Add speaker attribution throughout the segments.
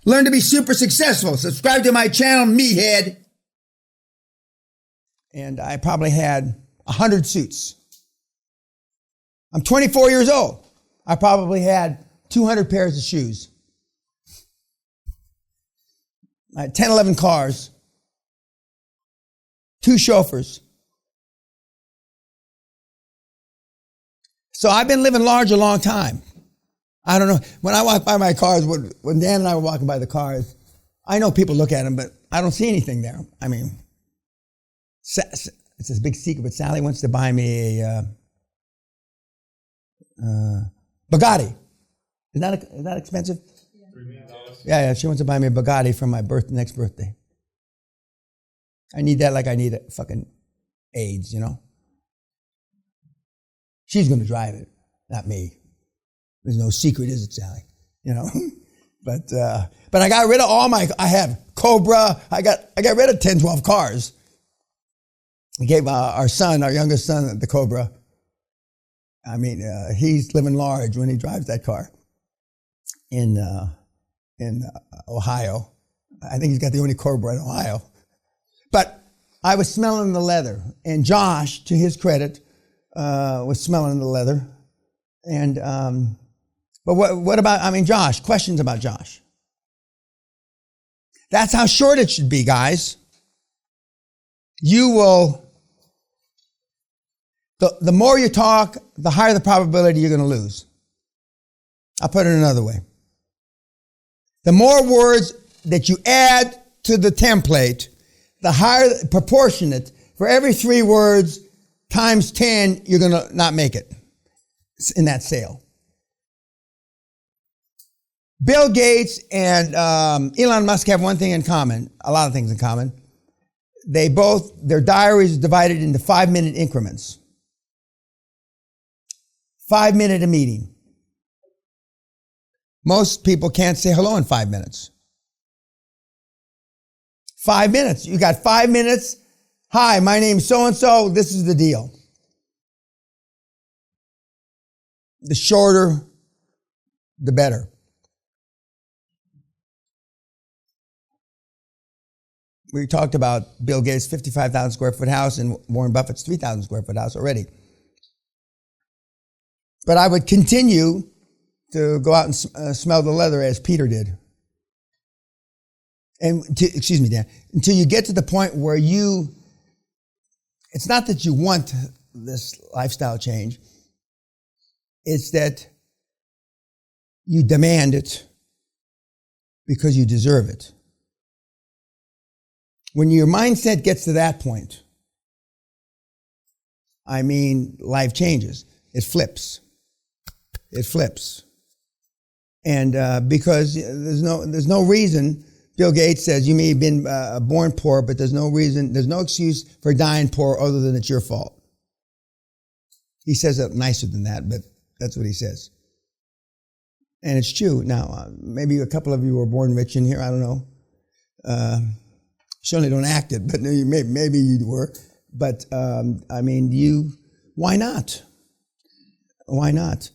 Speaker 1: Learn to be super successful. Subscribe to my channel, Meathead. And I probably had 100 suits. I'm 24 years old. I probably had 200 pairs of shoes. I had 10, 11 cars. 2 chauffeurs. So I've been living large a long time. I don't know. When I walk by my cars, when Dan and I were walking by the cars, I know people look at them, but I don't see anything there. I mean, it's this big secret, but Sally wants to buy me a Bugatti. Is that expensive? $3 million. Yeah, she wants to buy me a Bugatti for my next birthday. I need that like I need a fucking AIDS, you know? She's going to drive it, not me. There's no secret, is it, Sally? You know? But I got rid of I have Cobra. I got rid of 10, 12 cars. I gave our youngest son, the Cobra. I mean, he's living large when he drives that car in Ohio. I think he's got the only Cobra in Ohio. But I was smelling the leather, and Josh, to his credit, was smelling the leather. And but what about Josh? Questions about Josh. That's how short it should be, guys. You will. The more you talk, the higher the probability you're going to lose. I'll put it another way. The more words that you add to the template, the higher proportionate. For every 3 words times 10, you're going to not make it in that sale. Bill Gates and Elon Musk have one thing in common, a lot of things in common. Their diaries are divided into 5-minute increments. 5 minute a meeting. Most people can't say hello in 5 minutes. 5 minutes. You got 5 minutes. Hi, my name's so-and-so. This is the deal. The shorter, the better. We talked about Bill Gates' 55,000 square foot house and Warren Buffett's 3,000 square foot house already. But I would continue to go out and smell the leather as Peter did. And excuse me, Dan, until you get to the point where it's not that you want this lifestyle change, it's that you demand it because you deserve it. When your mindset gets to that point, life changes. It flips. It flips. And because there's no reason, Bill Gates says you may have been born poor, but there's no excuse for dying poor other than it's your fault. He says it nicer than that, but that's what he says. And it's true. Now, maybe a couple of you were born rich in here, I don't know. Certainly don't act it, but maybe you were. But, why not? Why not?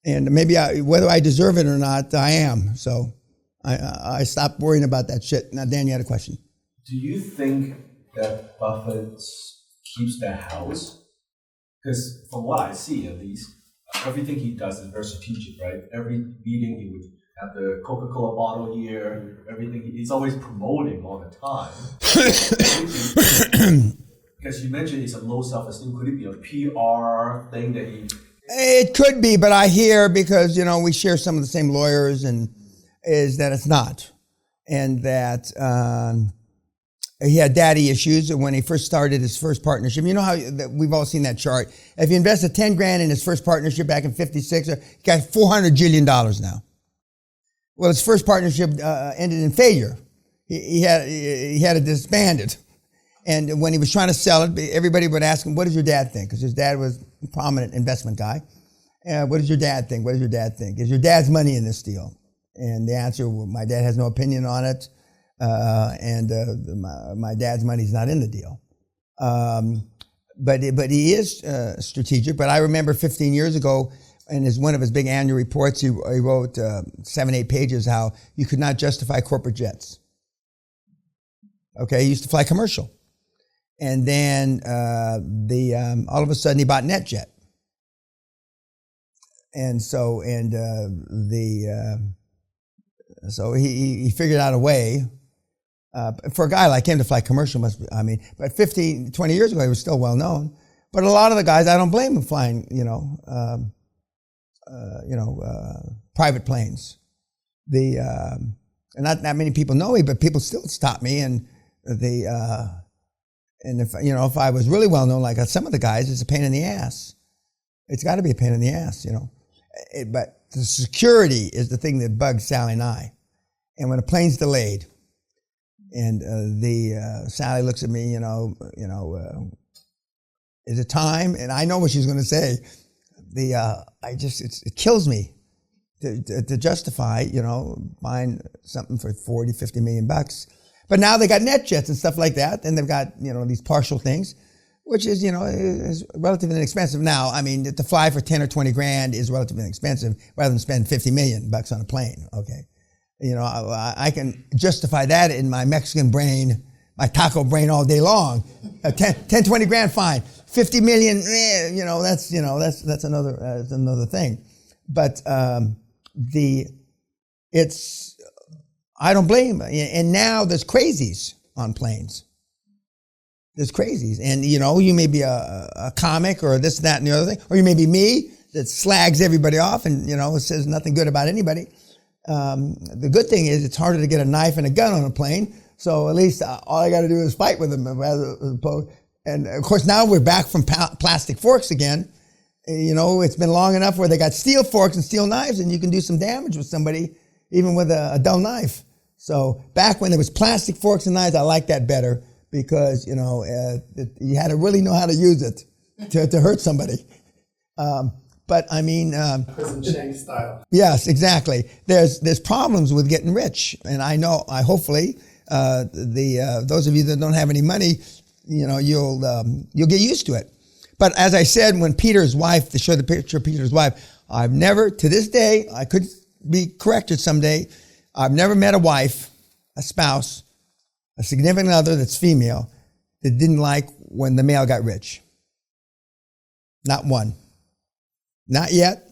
Speaker 1: And maybe whether I deserve it or not, I am. So I stopped worrying about that shit. Now, Dan, you had a question.
Speaker 2: Do you think that Buffett keeps that house? Because from what I see, at least, everything he does is very strategic, right? Every meeting he would have the Coca-Cola bottle here, everything. He's always promoting all the time. Because you mentioned it's a low self-esteem. Could it be a PR thing that he...
Speaker 1: It could be, but I hear, because, we share some of the same lawyers, is that it's not. And that he had daddy issues when he first started his first partnership. You know how we've all seen that chart. If he invested $10,000 in his first partnership back in '56, he got $400 jillion now. Well, his first partnership ended in failure. He had to disband it. And when he was trying to sell it, everybody would ask him, what does your dad think? Because his dad was a prominent investment guy. What does your dad think? What does your dad think? Is your dad's money in this deal? And the answer, well, my dad has no opinion on it. My dad's money's not in the deal. But he is strategic. But I remember 15 years ago in one of his big annual reports, he wrote 7-8 pages how you could not justify corporate jets. Okay, he used to fly commercial. And then all of a sudden he bought NetJet. And so so he figured out a way for a guy like him to fly commercial but 20 years ago he was still well known. But a lot of the guys, I don't blame them flying, private planes. And not that many people know me, but people still stop me, and if I was really well known like some of the guys, it's a pain in the ass. It's got to be a pain in the ass, But the security is the thing that bugs Sally and I. And when a plane's delayed, and Sally looks at me, is it time? And I know what she's going to say. It kills me to justify, buying something for 40, 50 million bucks. But now they got NetJets and stuff like that, and they've got, these partial things, which is, is relatively inexpensive. Now, to fly for 10 or 20 grand is relatively inexpensive rather than spend 50 million bucks on a plane, okay? I can justify that in my Mexican brain, my taco brain all day long. 10, 20 grand, fine. 50 million, that's another thing. But I don't blame them. And now there's crazies on planes. There's crazies. And, you may be a comic or this, that, and the other thing. Or you may be me that slags everybody off and, says nothing good about anybody. The good thing is it's harder to get a knife and a gun on a plane. So at least all I got to do is fight with them. And of course, now we're back from plastic forks again. It's been long enough where they got steel forks and steel knives, and you can do some damage with somebody, even with a dull knife. So back when there was plastic forks and knives, I like that better because, you had to really know how to use it to hurt somebody.
Speaker 2: Prison Chang style.
Speaker 1: Yes, exactly. There's problems with getting rich, and hopefully those of you that don't have any money, you'll get used to it. But as I said, when Peter's wife, to show the picture of Peter's wife, I've never, to this day, I could be corrected someday, I've never met a wife, a spouse, a significant other that's female that didn't like when the male got rich. Not one. Not yet.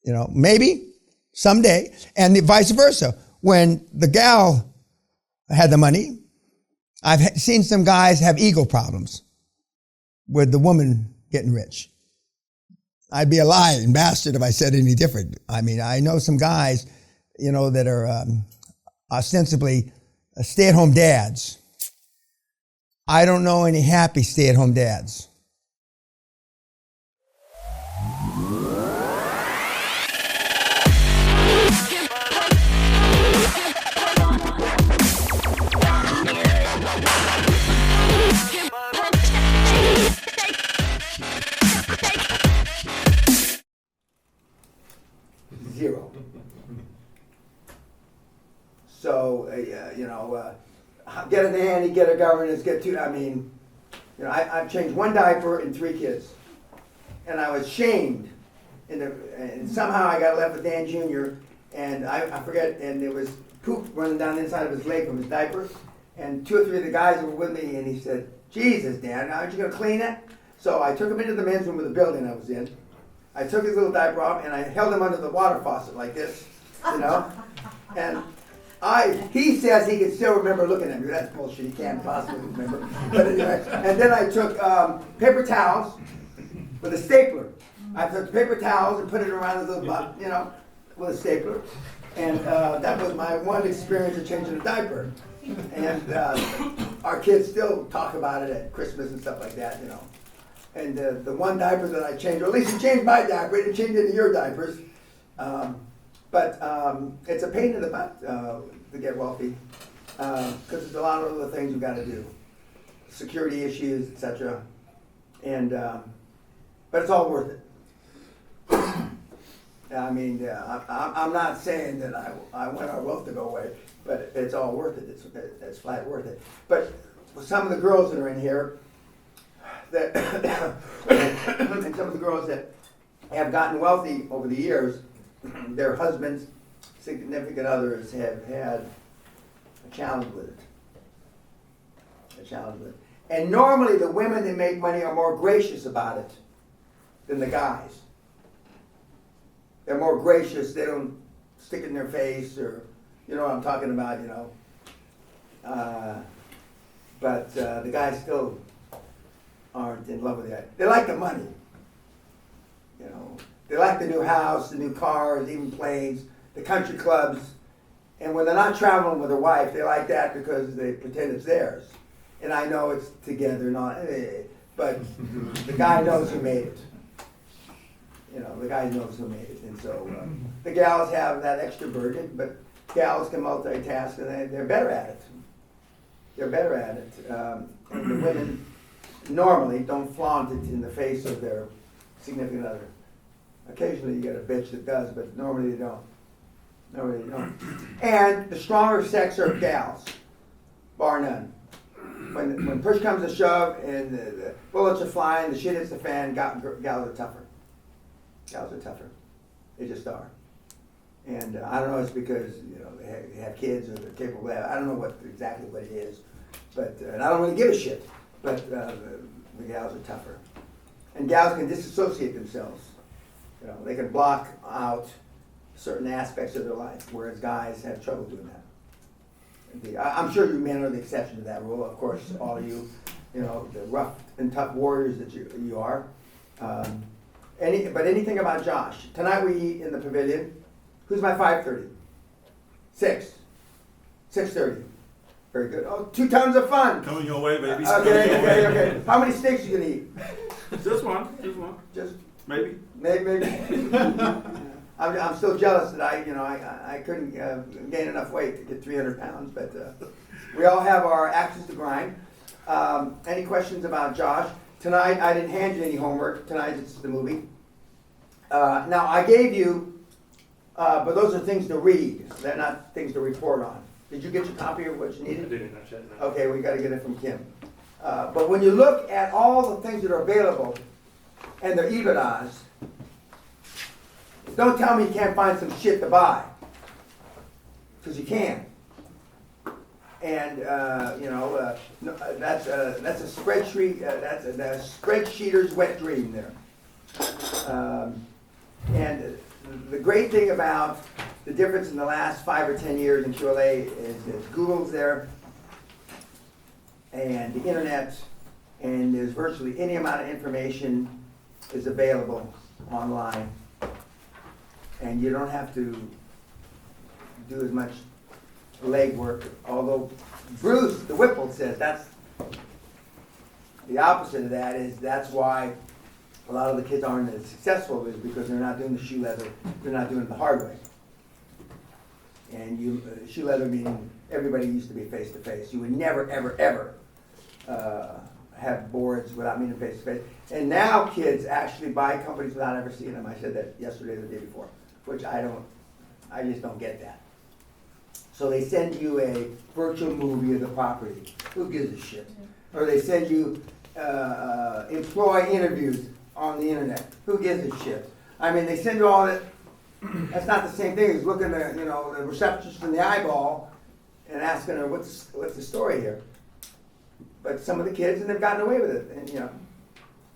Speaker 1: Maybe someday. And vice versa. When the gal had the money, I've seen some guys have ego problems with the woman getting rich. I'd be a lying bastard if I said any different. I know some guys, that are ostensibly stay-at-home dads. I don't know any happy stay-at-home dads. Zero. So, get a nanny, get a governess, get two. I've changed one diaper and 3 kids. And I was shamed. And somehow I got left with Dan Jr. And I forget, and there was poop running down the inside of his leg from his diaper. And 2 or 3 of the guys were with me, and he said, "Jesus, Dan, aren't you going to clean it?" So I took him into the men's room of the building I was in. I took his little diaper off, and I held him under the water faucet like this, And he says he can still remember looking at me. That's bullshit. He can't possibly remember. But anyway, and then I took paper towels with a stapler. I took paper towels and put it around his little butt, with a stapler. And that was my one experience of changing a diaper. And our kids still talk about it at Christmas and stuff like that, And the one diaper that I changed, or at least he changed my diaper, he didn't change any of your diapers. But it's a pain in the butt to get wealthy because there's a lot of other things you've got to do, security issues, etc. And but it's all worth it. I'm not saying that I want our wealth to go away, but it's all worth it. It's flat worth it. But some of the girls that are in here, and some of the girls that have gotten wealthy over the years, their husbands, significant others have had a challenge with it. A challenge with it. And normally the women that make money are more gracious about it than the guys. They're more gracious, they don't stick it in their face, or, you know what I'm talking about, you know. But the guys still aren't in love with it. They like the money, you know. They like the new house, the new cars, even planes, the country clubs. And when they're not traveling with their wife, they like that because they pretend it's theirs. And I know it's together, but the guy knows who made it. You know, the guy knows who made it. And so the gals have that extra burden, but gals can multitask and they're better at it. They're better at it. And the women normally don't flaunt it in the face of their significant other. Occasionally you get a bitch that does, but normally they don't. Normally they don't. And the stronger sex are gals, bar none. When push comes to shove and the bullets are flying, the shit hits the fan, gals are tougher. Gals are tougher. They just are. And I don't know, it's because, you know, they have kids or they're capable of, I don't know exactly what it is, but, and I don't really give a shit, but the gals are tougher. And gals can disassociate themselves. You know, they can block out certain aspects of their life, whereas guys have trouble doing that. I'm sure you men are the exception to that rule. Of course, all of you, you know, the rough and tough warriors that you are. But anything about Josh? Tonight we eat in the pavilion. Who's my 5:30? 6:30. Very good. Oh, 2 tons of fun.
Speaker 3: Coming your way, baby.
Speaker 1: Okay. How many steaks you gonna eat?
Speaker 3: Just one.
Speaker 1: Just
Speaker 3: maybe.
Speaker 1: Maybe. I'm still jealous that I couldn't gain enough weight to get 300 pounds, but we all have our axes to grind. Any questions about Josh? Tonight I didn't hand you any homework. Tonight it's the movie. Now I gave you, but those are things to read. They're not things to report on. Did you get your copy of what you needed?
Speaker 3: I didn't, not yet, no.
Speaker 1: Okay, we got to get it from Kim. But when you look at all the things that are available and their EBITDAs, don't tell me you can't find some shit to buy, because you can. And that's a spreadsheet. That's a spreadsheeter's wet dream there. And the great thing about the difference in the last 5 or 10 years in QLA is Google's there, and the internet, and there's virtually any amount of information is available online, and you don't have to do as much legwork. Although Bruce, the Whipple, says that's the opposite of that. That's why a lot of the kids aren't as successful, is because they're not doing the shoe leather. They're not doing it the hard way. And shoe leather meaning everybody used to be face to face. You would never, ever, ever have boards without meeting face to face. And now kids actually buy companies without ever seeing them. I said that yesterday or the day before, which I just don't get that. So they send you a virtual movie of the property. Who gives a shit? Or they send you employee interviews on the internet. Who gives a shit? I mean, they send you all that. That's not the same thing as looking at the receptionist in the eyeball and asking her what's the story here. But some of the kids, and they've gotten away with it. And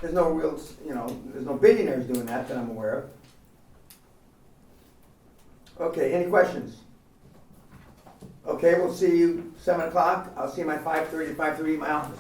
Speaker 1: there's no real there's no billionaires doing that I'm aware of. Okay, any questions? Okay, we'll see you 7 o'clock. I'll see you at 5:30 in my office.